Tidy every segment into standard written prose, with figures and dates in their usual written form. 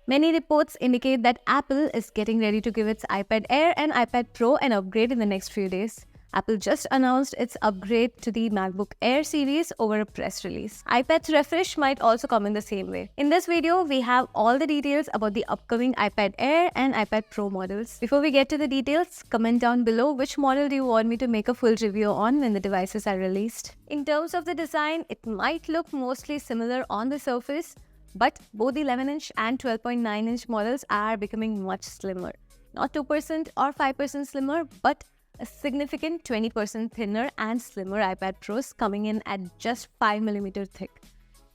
Many reports indicate that Apple is getting ready to give its iPad Air and iPad Pro an upgrade in the next few days. Apple just announced its upgrade to the MacBook Air series over a press release. iPad's refresh might also come in the same way. In this video, we have all the details about the upcoming iPad Air and iPad Pro models. Before we get to the details, comment down below which model do you want me to make a full review on when the devices are released. In terms of the design, it might look mostly similar on the surface, but both the 11-inch and 12.9-inch models are becoming much slimmer. Not 2% or 5% slimmer, but a significant 20% thinner and slimmer iPad Pros coming in at just 5mm thick.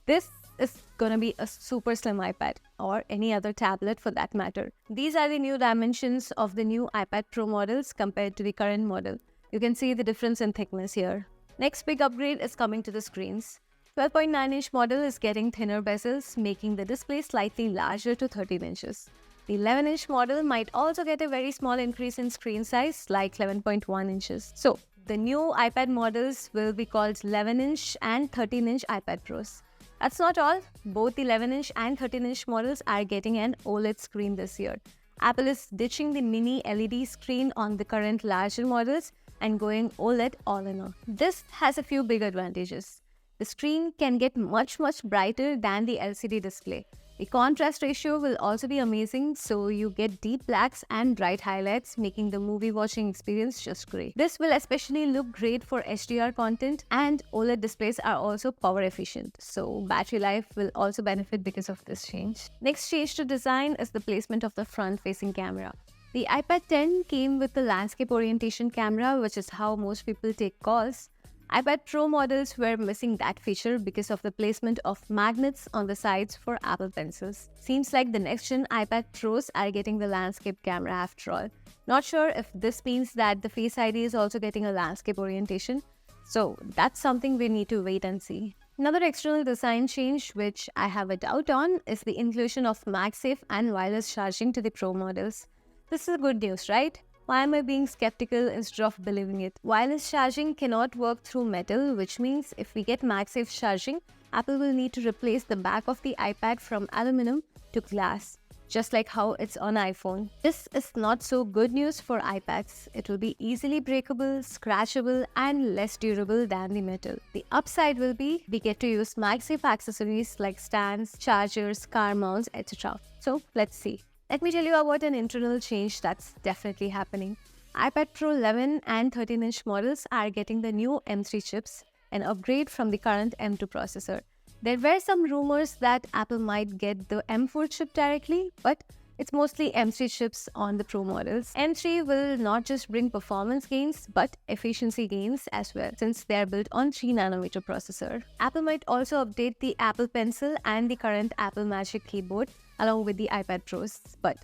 This is gonna be a super slim iPad or any other tablet for that matter. These are the new dimensions of the new iPad Pro models compared to the current model. You can see the difference in thickness here. Next big upgrade is coming to the screens. 12.9-inch model is getting thinner bezels, making the display slightly larger to 13 inches. The 11-inch model might also get a very small increase in screen size, like 11.1 inches. So, the new iPad models will be called 11-inch and 13-inch iPad Pros. That's not all. Both the 11-inch and 13-inch models are getting an OLED screen this year. Apple is ditching the mini LED screen on the current larger models and going OLED all in all. This has a few big advantages. The screen can get much brighter than the LCD display. The contrast ratio will also be amazing, so you get deep blacks and bright highlights, making the movie watching experience just great. This will especially look great for HDR content, and OLED displays are also power efficient, so battery life will also benefit because of this change. Next change to design is the placement of the front-facing camera. The iPad 10 came with the landscape orientation camera, which is how most people take calls. iPad Pro models were missing that feature because of the placement of magnets on the sides for Apple Pencils. Seems like the next-gen iPad Pros are getting the landscape camera after all. Not sure if this means that the Face ID is also getting a landscape orientation, so that's something we need to wait and see. Another external design change which I have a doubt on is the inclusion of MagSafe and wireless charging to the Pro models. This is good news, right? Why am I being skeptical instead of believing it? Wireless charging cannot work through metal, which means if we get MagSafe charging, Apple will need to replace the back of the iPad from aluminum to glass, just like how it's on iPhone. This is not so good news for iPads. It will be easily breakable, scratchable, and less durable than the metal. The upside will be we get to use MagSafe accessories like stands, chargers, car mounts, etc. So let's see. Let me tell you about an internal change that's definitely happening. iPad Pro 11 and 13-inch models are getting the new M3 chips, an upgrade from the current M2 processor. There were some rumors that Apple might get the M4 chip directly, but it's mostly M3 chips on the Pro models. M3 will not just bring performance gains, but efficiency gains as well, since they are built on 3nm processor. Apple might also update the Apple Pencil and the current Apple Magic Keyboard along with the iPad Pros. But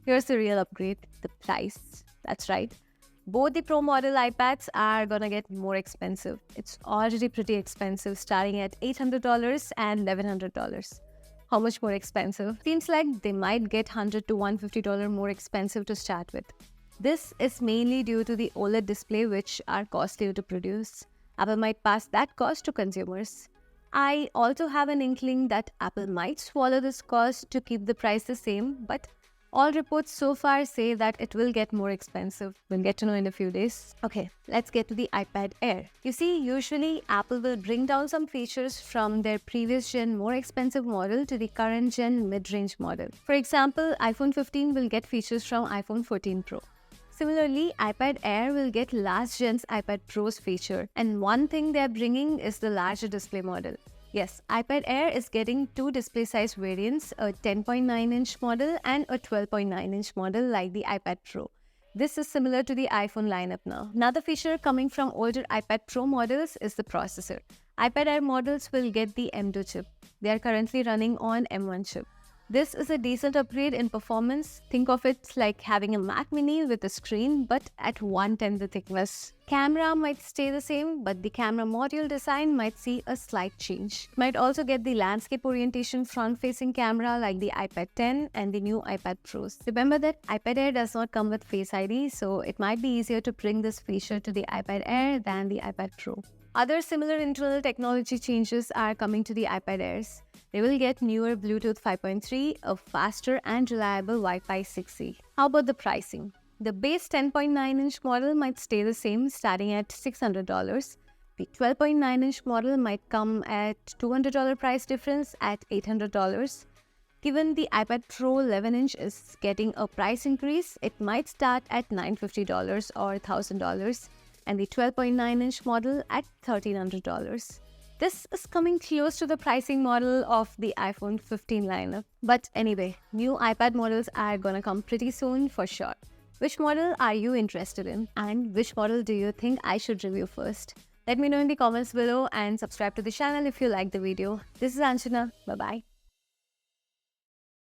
here's the real upgrade, the price. That's right. Both the Pro model iPads are gonna get more expensive. It's already pretty expensive, starting at $800 and $1,100. How much more expensive? Seems like they might get $100 to $150 more expensive to start with. This is mainly due to the OLED display, which are costlier to produce. Apple might pass that cost to consumers. I also have an inkling that Apple might swallow this cost to keep the price the same, but all reports so far say that it will get more expensive. We'll get to know in a few days. Okay, let's get to the iPad Air. You see, usually Apple will bring down some features from their previous gen more expensive model to the current gen mid-range model. For example, iPhone 15 will get features from iPhone 14 Pro. Similarly, iPad Air will get last gen's iPad Pro's feature, and one thing they're bringing is the larger display model. Yes, iPad Air is getting two display size variants, a 10.9-inch model and a 12.9-inch model like the iPad Pro. This is similar to the iPhone lineup now. Another feature coming from older iPad Pro models is the processor. iPad Air models will get the M2 chip. They are currently running on M1 chip. This is a decent upgrade in performance. Think of it like having a Mac Mini with a screen but at 1/10 the thickness. Camera might stay the same, but the camera module design might see a slight change. It might also get the landscape orientation front-facing camera like the iPad 10 and the new iPad Pros. Remember that iPad Air does not come with Face ID, so it might be easier to bring this feature to the iPad Air than the iPad Pro. Other similar internal technology changes are coming to the iPad Airs. They will get newer Bluetooth 5.3, a faster and reliable Wi-Fi 6E. How about the pricing? The base 10.9-inch model might stay the same, starting at $600. The 12.9-inch model might come at $200 price difference at $800. Given the iPad Pro 11-inch is getting a price increase, it might start at $950 or $1,000, and the 12.9-inch model at $1,300. This is coming close to the pricing model of the iPhone 15 lineup. But anyway, new iPad models are gonna come pretty soon for sure. Which model are you interested in? And which model do you think I should review first? Let me know in the comments below and subscribe to the channel if you like the video. This is Anjana. Bye-bye.